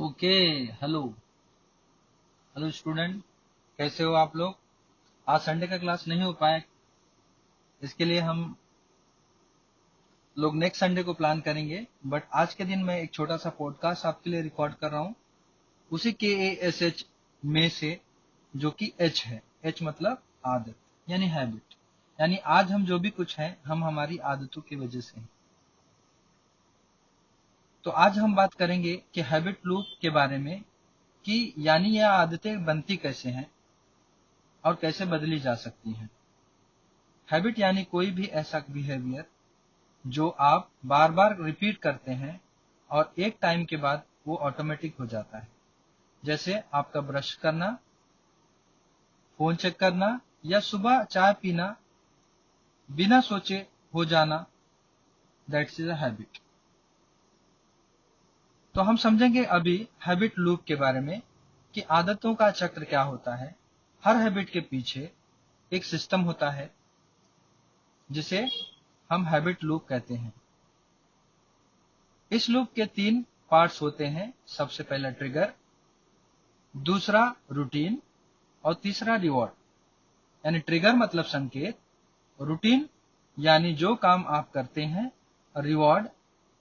Okay. Hello hello student, कैसे हो आप लोग। आज संडे का क्लास नहीं हो पाया, इसके लिए हम लोग नेक्स्ट संडे को प्लान करेंगे। बट आज के दिन मैं एक छोटा सा पॉडकास्ट आपके लिए रिकॉर्ड कर रहा हूँ, उसी KASH में से, जो कि एच है। एच मतलब आदत यानी हैबिट, यानी आज हम जो भी कुछ हैं हम हमारी आदतों की वजह से हैं। तो आज हम बात करेंगे कि हैबिट लूप के बारे में, कि यानी यह आदतें बनती कैसे हैं और कैसे बदली जा सकती हैं। हैबिट यानी कोई भी ऐसा बिहेवियर जो आप बार बार रिपीट करते हैं और एक टाइम के बाद वो ऑटोमेटिक हो जाता है। जैसे आपका ब्रश करना, फोन चेक करना या सुबह चाय पीना बिना सोचे हो जाना, दैट्स इज अ हैबिट। तो हम समझेंगे अभी हैबिट लूप के बारे में, कि आदतों का चक्र क्या होता है। हर हैबिट के पीछे एक सिस्टम होता है जिसे हम हैबिट लूप कहते हैं। इस लूप के 3 पार्ट्स होते हैं। सबसे पहला ट्रिगर, दूसरा रूटीन और तीसरा रिवॉर्ड। यानी ट्रिगर मतलब संकेत, रूटीन यानी जो काम आप करते हैं, रिवॉर्ड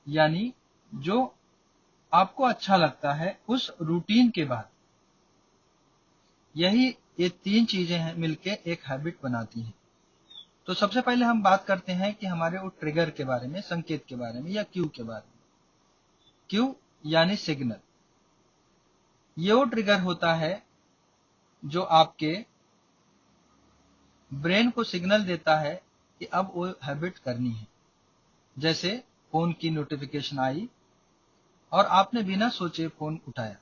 यानी जो आपको अच्छा लगता है उस रूटीन के बाद। यही ये 3 चीजें हैं मिलके एक हैबिट बनाती हैं। तो सबसे पहले हम बात करते हैं कि हमारे वो ट्रिगर के बारे में, संकेत के बारे में या क्यू के बारे में। क्यू यानी सिग्नल। ये वो ट्रिगर होता है जो आपके ब्रेन को सिग्नल देता है कि अब वो हैबिट करनी है। जैसे फोन की नोटिफिकेशन आई और आपने बिना सोचे फोन उठाया,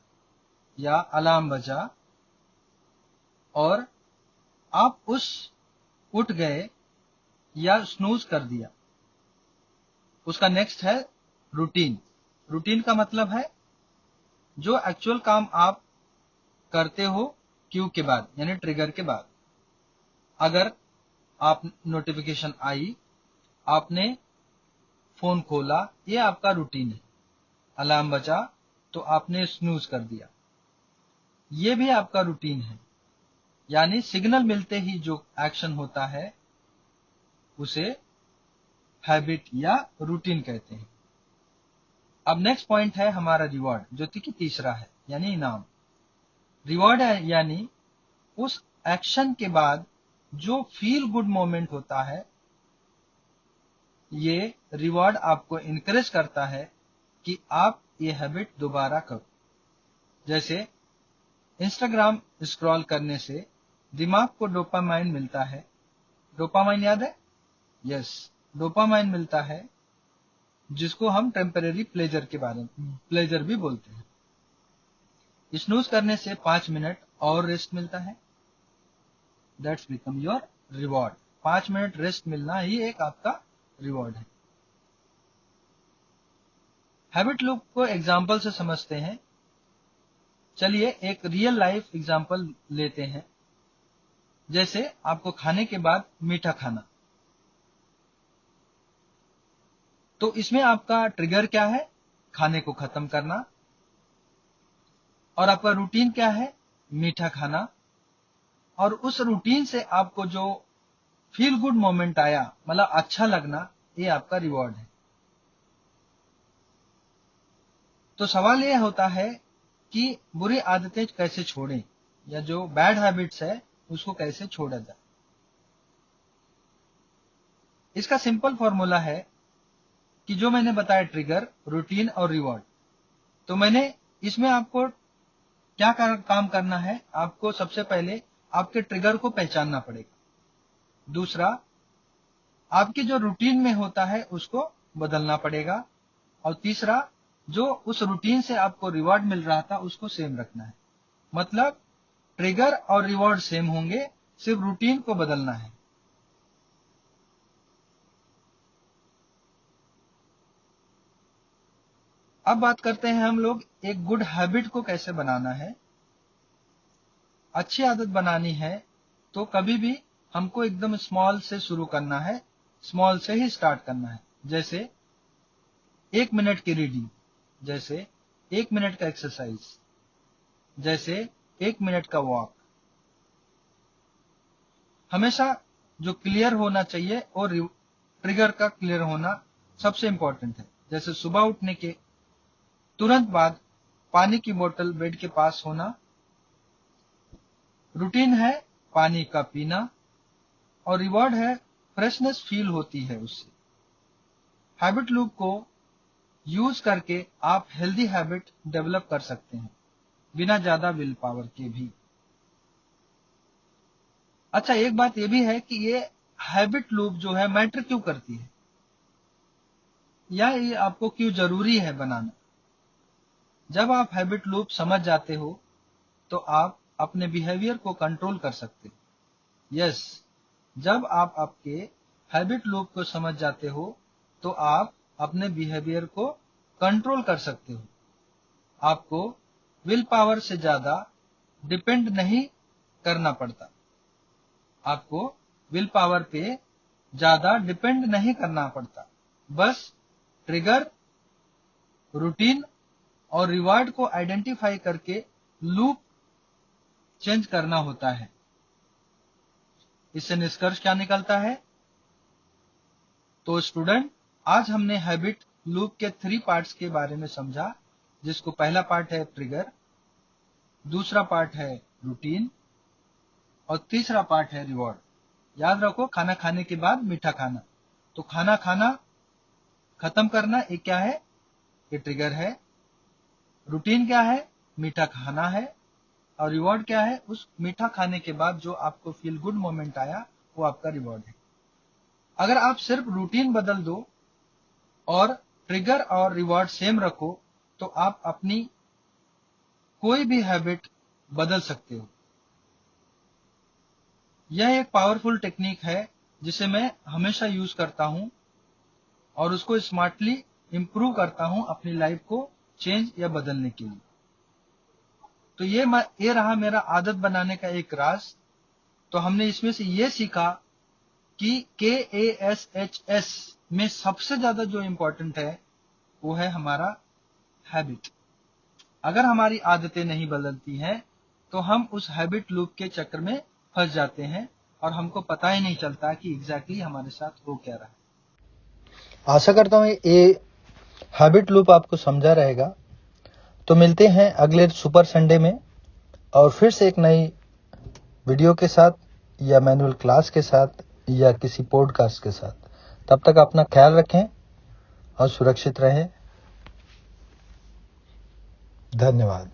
या अलार्म बजा और आप उस उठ गए या स्नूज कर दिया। उसका नेक्स्ट है रूटीन। रूटीन का मतलब है जो एक्चुअल काम आप करते हो क्यू के बाद, यानी ट्रिगर के बाद। अगर आप नोटिफिकेशन आई, आपने फोन खोला, ये आपका रूटीन है। अलार्म बजा तो आपने स्नूज कर दिया, ये भी आपका रूटीन है। यानी सिग्नल मिलते ही जो एक्शन होता है उसे हैबिट या रूटीन कहते हैं। अब नेक्स्ट पॉइंट है हमारा रिवॉर्ड, जो कि तीसरा है, यानी इनाम। रिवॉर्ड है यानी उस एक्शन के बाद जो फील गुड मोमेंट होता है। ये रिवॉर्ड आपको इनकरेज करता है कि आप ये हैबिट दोबारा करो। जैसे इंस्टाग्राम स्क्रॉल करने से दिमाग को डोपामाइन मिलता है। डोपामाइन याद है? यस, डोपामाइन मिलता है, जिसको हम टेम्परेरी प्लेजर के बारे में प्लेजर भी बोलते हैं। स्नूज करने से 5 मिनट और रेस्ट मिलता है। That's become your reward. 5 minute rest मिलना ही एक आपका रिवॉर्ड है। हैबिट लूप को एग्जाम्पल से समझते हैं। चलिए एक रियल लाइफ एग्जाम्पल लेते हैं। जैसे आपको खाने के बाद मीठा खाना। तो इसमें आपका ट्रिगर क्या है? खाने को खत्म करना। और आपका रूटीन क्या है? मीठा खाना। और उस रूटीन से आपको जो फील गुड मोमेंट आया, मतलब अच्छा लगना, ये आपका रिवॉर्ड है। तो सवाल यह होता है कि बुरी आदतें कैसे छोड़ें, या जो बैड हैबिट्स है उसको कैसे छोड़ा जाए। इसका सिंपल फॉर्मूला है कि जो मैंने बताया, ट्रिगर, रूटीन और रिवॉर्ड। तो मैंने इसमें आपको क्या काम करना है? आपको सबसे पहले आपके ट्रिगर को पहचानना पड़ेगा। दूसरा, आपकी जो रूटीन में होता है उसको बदलना पड़ेगा। और तीसरा, जो उस रूटीन से आपको रिवॉर्ड मिल रहा था उसको सेम रखना है। मतलब ट्रिगर और रिवॉर्ड सेम होंगे, सिर्फ रूटीन को बदलना है। अब बात करते हैं हम लोग एक गुड हैबिट को कैसे बनाना है। अच्छी आदत बनानी है तो कभी भी हमको एकदम स्मॉल से शुरू करना है, स्मॉल से ही स्टार्ट करना है। जैसे 1 मिनट की रीडिंग। जैसे 1 मिनट का एक्सरसाइज, जैसे 1 मिनट का वॉक। हमेशा जो क्लियर होना चाहिए और ट्रिगर का क्लियर होना सबसे इंपॉर्टेंट है। जैसे सुबह उठने के तुरंत बाद पानी की बोतल बेड के पास होना, रूटीन है पानी का पीना, और रिवॉर्ड है फ्रेशनेस फील होती है उससे। हैबिट लूप को यूज करके आप हेल्दी हैबिट डेवलप कर सकते हैं बिना ज्यादा विल पावर के भी। अच्छा, एक बात यह भी है कि ये हैबिट लूप जो है मैटर क्यों करती है, या ये आपको क्यों जरूरी है बनाना। जब आप हैबिट लूप समझ जाते हो तो आप अपने बिहेवियर को कंट्रोल कर सकते हो। यस, जब आप आपके हैबिट लूप को समझ जाते हो तो आप अपने बिहेवियर को कंट्रोल कर सकते हो। आपको विल पावर से ज्यादा डिपेंड नहीं करना पड़ता। आपको विल पावर पे ज्यादा डिपेंड नहीं करना पड़ता। बस ट्रिगर, रूटीन और रिवार्ड को आइडेंटिफाई करके लूप चेंज करना होता है। इससे निष्कर्ष क्या निकलता है? तो स्टूडेंट, आज हमने हैबिट लूप के 3 पार्ट्स के बारे में समझा, जिसको पहला पार्ट है ट्रिगर, दूसरा पार्ट है रूटीन और तीसरा पार्ट है रिवॉर्ड। याद रखो, खाना खाने के बाद मीठा खाना। तो खाना खाना खत्म करना ये क्या है? ये ट्रिगर है। रूटीन क्या है? मीठा खाना है। और रिवॉर्ड क्या है? उस मीठा खाने के बाद जो आपको फील गुड मोमेंट आया वो आपका रिवॉर्ड है। अगर आप सिर्फ रूटीन बदल दो और ट्रिगर और रिवॉर्ड सेम रखो तो आप अपनी कोई भी हैबिट बदल सकते हो। यह एक पावरफुल टेक्निक है जिसे मैं हमेशा यूज करता हूं और उसको स्मार्टली इंप्रूव करता हूं अपनी लाइफ को चेंज या बदलने के लिए। तो ये रहा मेरा आदत बनाने का एक राज। तो हमने इसमें से ये सीखा कि KASHS में सबसे ज्यादा जो इंपॉर्टेंट है वो है हमारा हैबिट। अगर हमारी आदतें नहीं बदलती हैं तो हम उस हैबिट लूप के चक्कर में फंस जाते हैं और हमको पता ही नहीं चलता कि एग्जैक्टली हमारे साथ हो क्या रहा है। आशा करता हूँ ये हैबिट लूप आपको समझा रहेगा। तो मिलते हैं अगले सुपर संडे में और फिर से एक नई वीडियो के साथ या मैनुअल क्लास के साथ या किसी पॉडकास्ट के साथ। तब तक अपना ख्याल रखें और सुरक्षित रहें। धन्यवाद।